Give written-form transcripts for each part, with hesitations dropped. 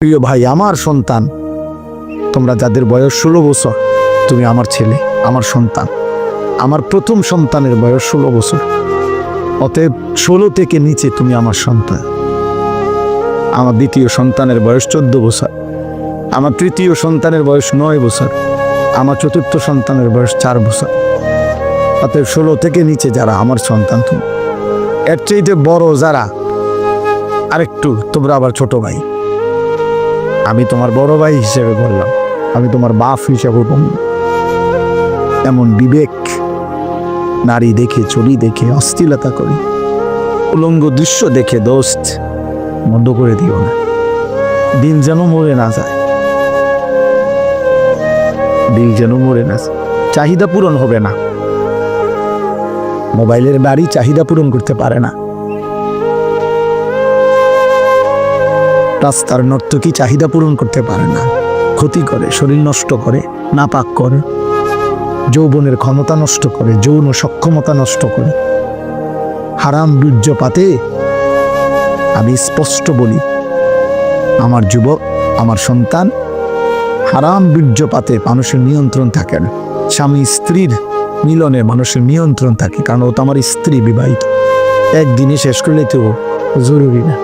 প্রিয় ভাই, আমার সন্তান, তোমরা যাদের বয়স 16 বছর, তুমি আমার ছেলে, আমার সন্তান। আমার প্রথম সন্তানের বয়স 16 বছর, অতএব 16 থেকে নিচে তুমি আমার সন্তান। আমার দ্বিতীয় সন্তানের বয়স 14 বছর, আমার তৃতীয় সন্তানের বয়স 9 বছর, আমার চতুর্থ সন্তানের বয়স 4 বছর। অতএব 16 থেকে নিচে যারা আমার সন্তান, তুমি এর চাইতে বড় যারা আরেকটু, তোমরা আবার ছোট ভাই। আমি তোমার বড় ভাই হিসেবে বললাম, আমি তোমার বাপ হিসেবে বললাম। এমন বিবেক, নারী দেখে, চুরি দেখে অশ্লীলতা করে, উলঙ্গ দৃশ্য দেখে দোস্ত বন্ধ করে দিও না। দিন যেন মরে না যায়, দিন যেন মরে না যায়। চাহিদা পূরণ হবে না, মোবাইলের বাড়ি চাহিদা পূরণ করতে পারে না। রাস্তার নর্তকী চাহিদা পূরণ করতে পারে না, ক্ষতি করে, শরীর নষ্ট করে, নাপাক করে, যৌবনের ক্ষমতা নষ্ট করে, যৌন সক্ষমতা নষ্ট করে, হারাম বীর্যপাতে। আমি স্পষ্ট বলি, আমার যুবক, আমার সন্তান, হারাম বীর্যপাতে মানুষের নিয়ন্ত্রণ থাকে না। স্বামী স্ত্রীর মিলনে মানুষের নিয়ন্ত্রণ থাকে, কারণ ও তো আমার স্ত্রী, বিবাহিত। একদিনে শেষ করলে তো জরুরি না,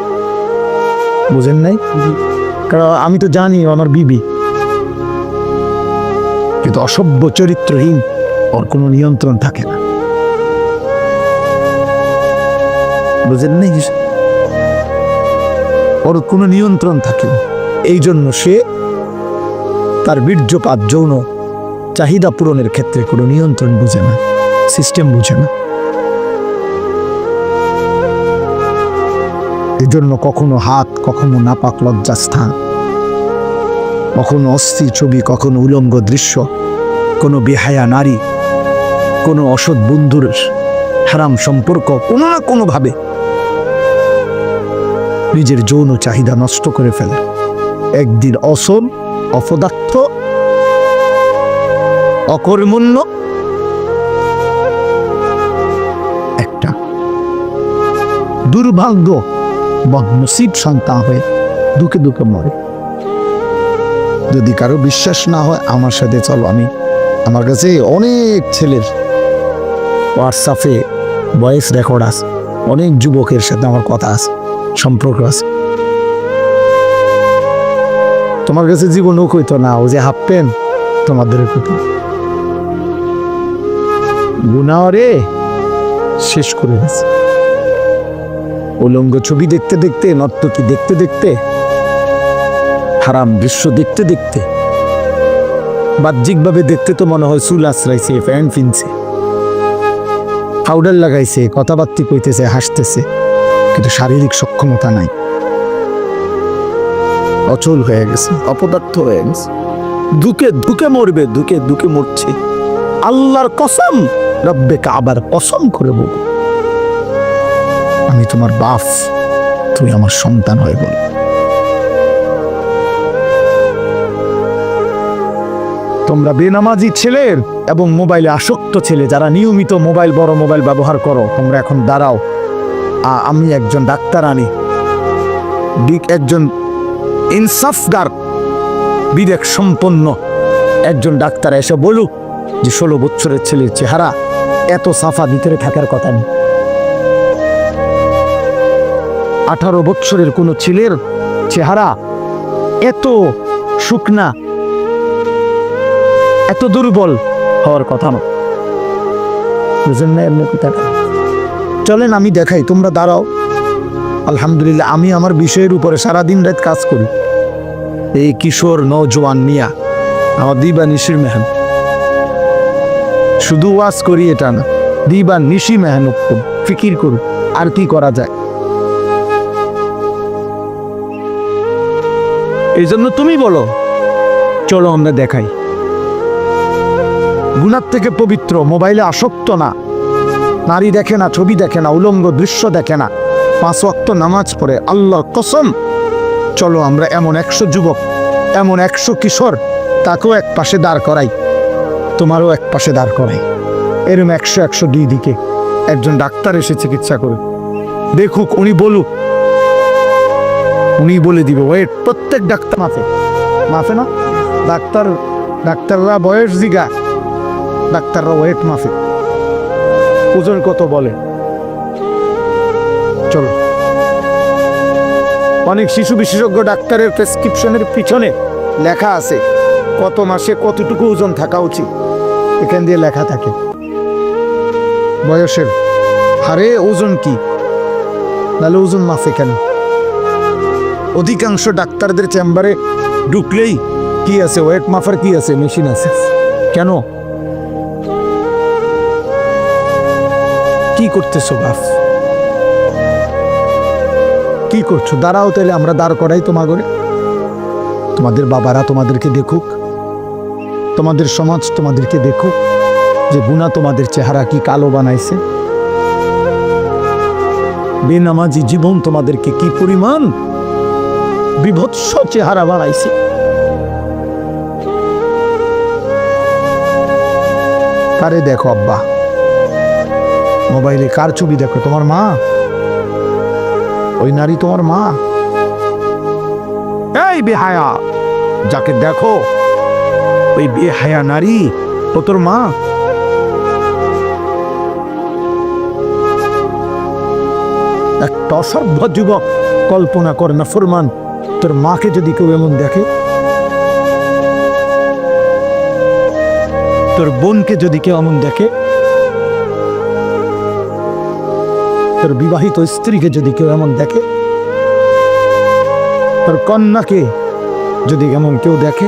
বুঝেন নাই? কারণ আমি তো জানি আমার বিবি, কিন্তু অসভ্য চরিত্রহীন, ওর কোনো নিয়ন্ত্রণ থাকে না, বুঝেন নাই? ওর কোনো নিয়ন্ত্রণ থাকে না। এই জন্য সে তার বীর্যপাত, যৌন চাহিদা পূরণের ক্ষেত্রে কোনো নিয়ন্ত্রণ বুঝে না, সিস্টেম বুঝে না। এই জন্য কখনো হাত, কখনো নাপাক লজ্জাস্থান, কখনো অস্থির ছবি, কখনো উলঙ্গ দৃশ্য, কোনো বেহায়া নারী, কোনো অসৎ বন্ধুর হারাম সম্পর্ক, কোনো না কোনোভাবে নিজের যৌন চাহিদা নষ্ট করে ফেলে। একদিন অসল, অপদার্থ, অকর্মণ্য একটা দুর্ভাগ্য বদনসিব সন্তান হয়ে দুঃখে দুঃখে মরে। যদি কারো বিশ্বাস না হয়, আমার সাথে চলো। আমার কাছে অনেক ছেলের হোয়াটসঅ্যাপে ভয়েস রেকর্ড আছে, অনেক যুবকের সাথে আমার কথা আছে, সম্পর্ক আছে। তোমার কাছে জীবনও কইতো না, ও যে হাফ প্যান্ট তোমাদের গুনাহরে শেষ করে গেছে। উলঙ্গ ছবি দেখতে দেখতে, নর্তকী দেখতে দেখতে, হারাম দৃশ্য দেখতে দেখতে, বাহ্যিকভাবে দেখতে তো মনে হয় চুল আশ্রাইছে, প্যান্ট কিনছে, পাউডার লাগাইছে, কথাবার্তা কইতেছে, হাসতেছে, কিন্তু শারীরিক সক্ষমতা নাই, অচল হয়ে গেছে, অপদার্থ হয়ে গেছে। দুঃখে দুঃখে মরবে, দুঃখে দুঃখে মরছে। আল্লাহর কসম, রব্বে কাবার কসম করে বলবো, আমি তোমার বাপ, তুমি আমার সন্তান হয়ে বল। তোমরা বেনামাজি ছেলের এবং মোবাইলে আসক্ত ছেলে, যারা নিয়মিত মোবাইল, বড় মোবাইল ব্যবহার করো, তোমরা এখন দাঁড়াও। আমি একজন ডাক্তার আনি, একজন ইনসাফগার, বিবেক সম্পন্ন একজন ডাক্তার এসে বলুক যে 16 বছরের ছেলের চেহারা এত সাফা ভিতরে থাকার কথা নেই। 18 বছরের কোন ছেলের চেহারা এত শুকনা, এত দুর্বল হওয়ার কথা না। বুঝেন না? এমনি কথা চলেন আমি দেখাই, তোমরা দাঁড়াও। আলহামদুলিল্লাহ, আমি আমার বিষয়ের উপরে সারাদিন রাত কাজ করি। এই কিশোর নওজোয়ান মিয়া আমার দিবা নিশির মেহনত, শুধু ওয়াজ করি এটা না, দিবা নিশি মেহনত করি, ফিকির করি আর কি করা যায়। এই জন্য তুমি বলো, চলো আমরা দেখাই। গুনার থেকে পবিত্র, মোবাইলে আসক্ত না, নারী দেখে না, ছবি দেখে না, উলঙ্গ দৃশ্য দেখে না, 5 ওয়াক্ত নামাজ পড়ে, আল্লাহর কসম। চলো আমরা এমন 100 যুবক, এমন 100 কিশোর, তাকেও এক পাশে দাঁড় করাই, তোমারও এক পাশে দাঁড় করাই। এরকম 100 দুই দিকে একজন ডাক্তার এসে চিকিৎসা করে দেখুক, উনি বলুক উনি বলে দিব ওয়েট। প্রত্যেক ডাক্তার মাফে না, ডাক্তাররা বয়স জিগা, ডাক্তাররা ওয়েট মাফে। ওজন কত বলে? চলো, অনেক শিশু বিশেষজ্ঞ ডাক্তারের প্রেসক্রিপশনের পিছনে লেখা আছে কত মাসে কতটুকু ওজন থাকা উচিত, এখান দিয়ে লেখা থাকে বয়সের হারে ওজন কি, নাহলে ওজন মাফে কেন? অধিকাংশ ডাক্তারদের চেম্বারে ঢুকলেই কি আছে, ওয়েট মাফার কি আছে, মেশিন আছে। কেন? কি করতেছো বাপ, কি করছো? দাঁড়াও, তাহলে আমরা দাঁড় করাই তোমাগরে। তোমাদের বাবারা তোমাদেরকে দেখুক, তোমাদের সমাজ তোমাদেরকে দেখুক যে গুনাহ তোমাদের চেহারা কি কালো বানাইছে। বেনামাজি জীবন তোমাদেরকে কি পরিমাণ বিভৎস চেহারা বানাইছে। কারে দেখো আব্বা? মোবাইলে কার ছবি দেখো? তোমার মা? ওই নারী তোমার মা? এই বেহায়া, যাকে দেখো ওই বেহায়া নারী ও তোর মা? একটা অসভ্য যুবক কল্পনা করে না ফরমান, তোর মাকে যদি কেউ এমন দেখে, তোর বোনকে যদি কেউ এমন দেখে, তোর বিবাহিত স্ত্রীকে যদি কেউ এমন দেখে, তোর কন্যাকে যদি এমন কেউ দেখে,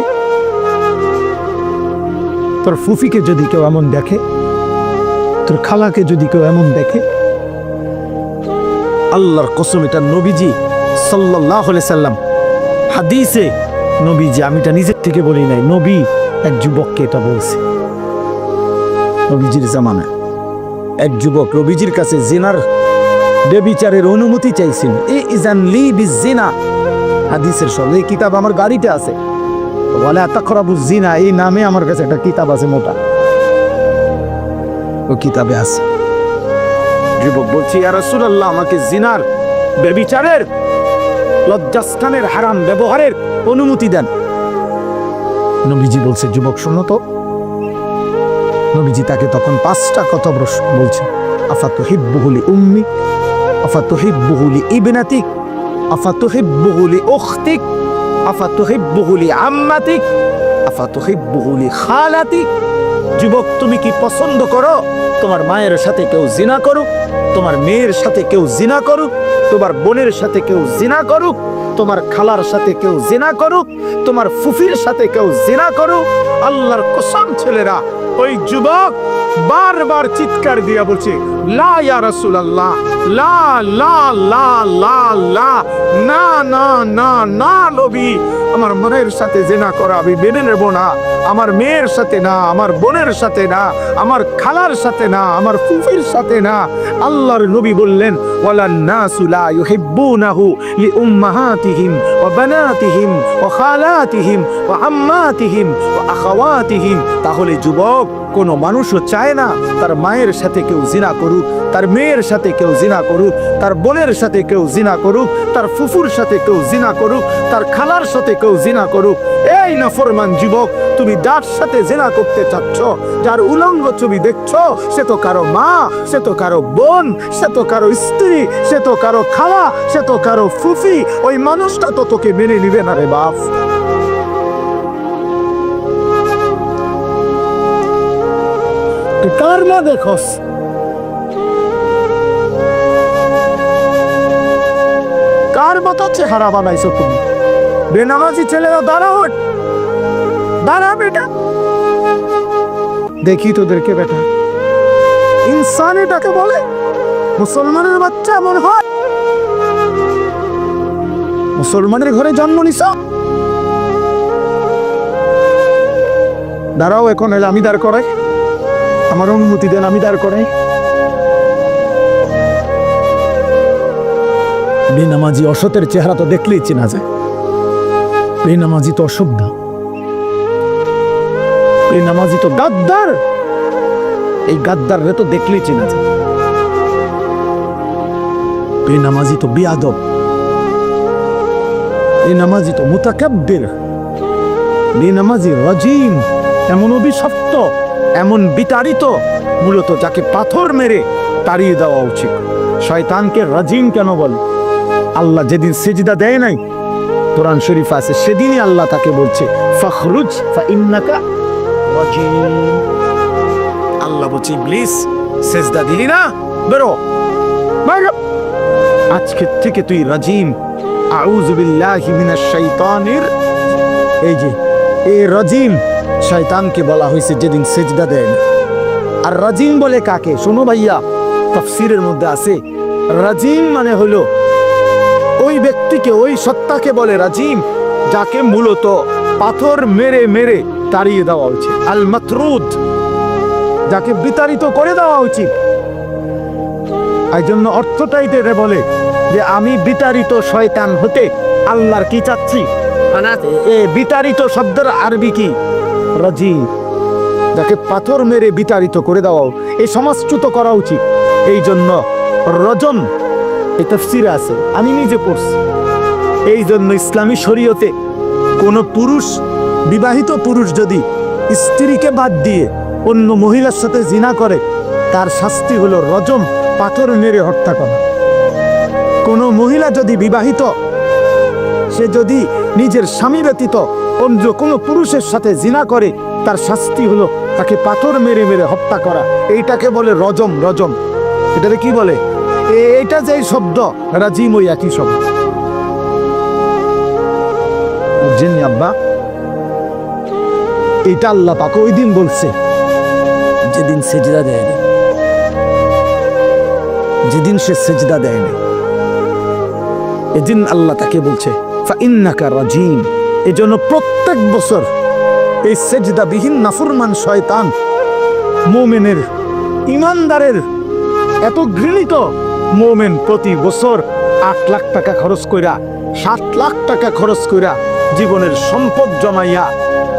তোর ফুফিকে যদি কেউ এমন দেখে, তোর খালাকে যদি কেউ এমন দেখে, আল্লাহর কসম, এটা নবীজি সাল্লাল্লাহু আলাইহি সাল্লাম হাদিসে, নবীজি, আমি এটা নিজের থেকে বলি নাই, নবী এক যুবককে এটা বলছে। নবীজির জামানায় এক যুবক নবীজির কাছে জিনার বেবিচারের অনুমতি চাইছিল। ইজান লি বিজিনা, হাদিসের সব এই কিতাব আমার গাড়িতে আছে, ওয়ালা তাকরাবুজ জিনা, এই নামে আমার কাছে একটা কিতাব আছে মোটা, ও কিতাবে আছে। যুবক বলছি, ইয়া রাসূলুল্লাহ, আমাকে জিনার বেবিচারের লজ্জাস্থানের হারাম ব্যবহারের অনুমতি দেন। নবীজি বলছে, যুবক শোনো তো। নবীজি তাকে তখন 5টা কথা বলছে। আফাতুহিব্বুহু লি উম্মিক, আফাতুহিব্বুহু লি ইবনাতিক, আফাতুহিব্বুহু লি উখতিক, আফাতুহিব্বুহু লি আম্মাতিক, আফাতুহিব্বুহু লি খালাতিক। যুবক, তুমি কি পছন্দ করো তোমার মায়ের সাথে কেউ জিনা করুক, তোমার মেয়ের সাথে কেউ জিনা করুক, তোমার বোনের সাথে কেউ জিনা করুক, তোমার খালার সাথে কেউ জিনা করুক, তোমার ফুফির সাথে কেউ জিনা করুক? আল্লাহর কসম ছেলেরা, ওই যুবক বারবার চিৎকার দিয়া বলছে, লা ইয়া রাসূলুল্লাহ, লা লা লা লা লা, না না না না নবী, আমার মায়ের সাথে জিনা করা আমি মেনে নেব না, আমার মেয়ের সাথে না, আমার বোনের সাথে না, আমার খালার সাথে না, আমার ফুফির সাথে না। আল্লাহর নবী বললেন, ওয়ালান নাসু লা ইউহিব্বুনাহু লিউম্মাহাতিহিম ওয়া বানাতিহিম ওয়া খালাতিহিম ওয়া আম্মাতিহিম ওয়া আখাওয়াতিহিম। তাহলে যুবক, কোনো মানুষও চায় না তার মায়ের সাথে কেউ জিনা করুক, তার মেয়ের সাথে কেউ জিনা করুক, তার বোনের সাথে কেউ জিনা করুক, তার ফুফুর সাথে কেউ জিনা করুক, তার খালার সাথে কেউ জিনা করুক। এই নাফরমান যুবক, তুমি যার সাথে জিনা করতে চাচ্ছ, যার উলঙ্গ ছবি দেখছো, সে তো কারো মা, সে তো কারো বোন, সে তো কারো স্ত্রী, সে তো কারো খালা, সে তো কারো ফুফি। ওই মানুষটা তো তোকে মেনে নিবে না রে বাপ। কার মা দেখোস? কার মতো চেহারা বানাইছো তুমি? বেনামাজি ছেলেরা দাঁড়াও, দাঁড়া বেটা, দেখি তোদেরকে বেটা। ইনসান এটাকে বলে? মুসলমানের বাচ্চা এমন হয়? মুসলমানের ঘরে জন্ম নিছ? দাঁড়াও, এখন আমি দাঁড় করাই, আমার অনুমতি দেন, আমি দাঁড় করাই। বেনামাজি অসতের চেহারা তো দেখলেই চেনা যায়। বেনামাজি তো অসভ্য, বেনামাজি তো গাদ্দার, এই গাদ্দাররে তো দেখলেই চেনা যায়। বেনামাজি তো বেয়াদব, বেনামাজি তো মুতাকাব্বির, বেনামাজি রাজিম, এমন অভিশপ্ত, এমন বিতাড়িত, মূলত যাকে পাথর মেরে তাড়িয়ে দেওয়া উচিত। শয়তানকে রাজিম কেন বলে? আল্লাহ যেদিন সিজদা দেয় নাই, কোরআন শরীফ আছে, সেদিনই আল্লাহ তাকে বলছে ফখরুজ ফাইন্নাকা রাজিম। আল্লাহ বলছে ইবলিস সিজদা দিলি না, বেরো, বেরো, আজকে থেকে তুই রাজিম। আউযু বিল্লাহি মিনাশ শাইতানির, এই যে এই রাজিম শয়তানকে বলা হয়েছে যেদিন সিজদা দেয় না। আর রাজিম বলে কাকে? শোনো ভাইয়া, তাফসীরের মধ্যে আছে রাজিম মানে হলো ওই ব্যক্তিকে, ওই সত্তাকে বলে রাজিম যাকে মূলত পাথর মেরে মেরে তাড়িয়ে দেওয়া উচিত। আল মাতরুদ, যাকে বিতাড়িত করে দেওয়া উচিত। এই জন্য অর্থটাই তে বলে যে আমি বিতাড়িত শয়তান হতে আল্লাহর কি চাচ্ছি? এ বিতাড়িত শব্দের আরবি কি? রাজিম, যাকে পাথর মেরে বিতাড়িত করে দেওয়া, এই সমাজচ্যুত করা উচিত। এই জন্য রজম এই তাফসীরে আছে, আমি নিজে পড়ছি। এই জন্য ইসলামী শরীয়তে কোন পুরুষ, বিবাহিত পুরুষ যদি স্ত্রীকে বাদ দিয়ে অন্য মহিলার সাথে জিনা করে, তার শাস্তি হলো রজম, পাথর মেরে হত্যা করা। কোন মহিলা যদি বিবাহিত, সে যদি নিজের স্বামী ব্যতীত অন্য কোনো পুরুষের সাথে জিনা করে, তার শাস্তি হলো তাকে পাথর মেরে মেরে হত্যা করা। এইটাকে বলে রজম। রজম এটাকে কি বলে? এইটা যে শব্দ রাজিম, ওই একই শব্দ। বুঝছেন আব্বা? এটা আল্লাহ পাক ওই দিন বলছে যেদিন সেজদা দেয়নি, যেদিন সে সেজদা দেয়নি, এদিন আল্লাহ তাকে বলছে ফাইন্নাকা রাজিম। এজন্য প্রত্যেক বছর এই সেজদাবিহীন নাফরমান শয়তান মুমিনের, ইমানদারের, এত ঘৃণিত মুমিন প্রতি বছর 8 লাখ টাকা খরচ কইরা, 7 লাখ টাকা খরচ কইরা, জীবনের সম্পদ জমাইয়া,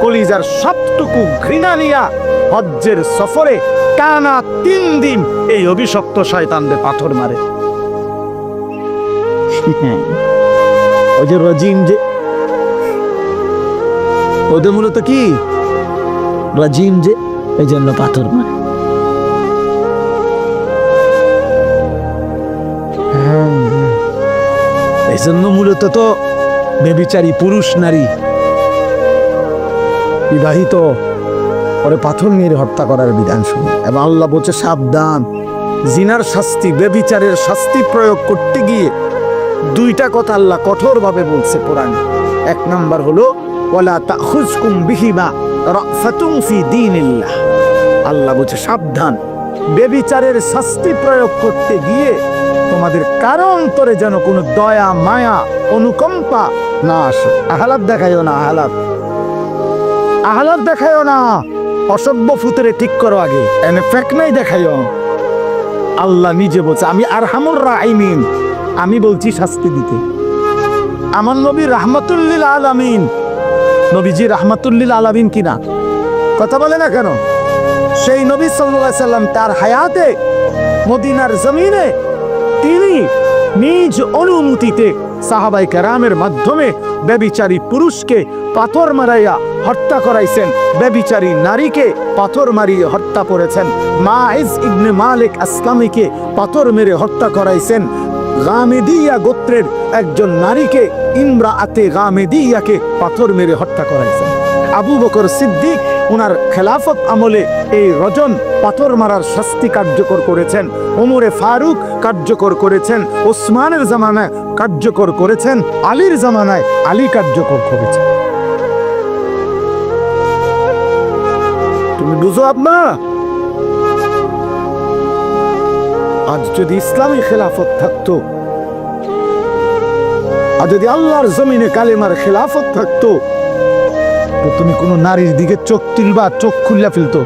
কলিজার সবটুকু ঘৃণা নিয়া হজ্জের সফরে টানা 3 দিন এই অভিশপ্ত শয়তানদের পাথর মারে। ওই যে রাজিম, যে ওদের মূলত কি রাজিম, যে এই জন্য পাথর মারে। এই জন্য মূলত তো বেবিচারী পুরুষ নারী বিবাহিত পরে পাথর মেরে হত্যা করার বিধান শুনি। এবং আল্লাহ বলছে সাবধান, জিনার শাস্তি, বেবিচারের শাস্তি প্রয়োগ করতে গিয়ে 2টা কথা আল্লাহ কঠোরভাবে বলছে কোরআনে। 1 নাম্বার হলো ওয়ালা তাখুজকুম বিহিমা রাফাতুন ফি দীনিল্লাহ। আল্লাহ বলছে সাবধান, বেবিচারের শাস্তি প্রয়োগ করতে গিয়ে তোমাদের কারো অন্তরে যেন কোনো দয়া, মায়া, অনুকম্পা না আসে। আহলাদ দেখাইও না, আহলাদ দেখাইও না, অসভ্য ফুতরে ঠিক করো আগে, এনে ফেক নাই দেখাইও। আল্লাহ নিজে বলছে আমি আরহামুর রাহিমিন, আমি বলছি শাস্তি দিতে। আমার নবী রাহমাতুল আলামিন, নবীজি রাহমাতুল আলামিন কিনা কথা বলে না কেন? সেই নবী সাল্লাল্লাহু আলাইহি সাল্লাম তার হায়াতে মদিনার জমিনে তিনি নিজ অনুমতিতে সাহাবায়ে কেরামের মাধ্যমে ব্যভিচারী পুরুষকে পাথর মারাইয়া হত্যা করাইছেন, ব্যভিচারী নারীকে পাথর মারিয়ে হত্যা করেছেন, মাইজ ইবনে মালিক আসলামীকে পাথর মেরে হত্যা করাইছেন, গামেদিয়া গোত্রের একজন নারীকে, ইমরাআতে গামেদিয়াকে পাথর মেরে হত্যা করাইছেন। আবু বকর সিদ্দিক ওনার খেলাফত আমলে এই রজম, পাথর মারার শাস্তি কার্যকর করেছেন। ওমরে ফারুক কার্যকর করেছেন, ওসমানের জামানায় কার্যকর করেছেন, আলীর জামানায় আলী কার্যকর করেছেন। তুমি বুঝো আব্বা? আজ যদি ইসলামী খেলাফত থাকতো, আর যদি আল্লাহর জমিনে কালেমার খেলাফত থাকতো, তো তুমি কোনো নারীর দিকে চোখ তুলবা, চোখ খুললা ফেলতো।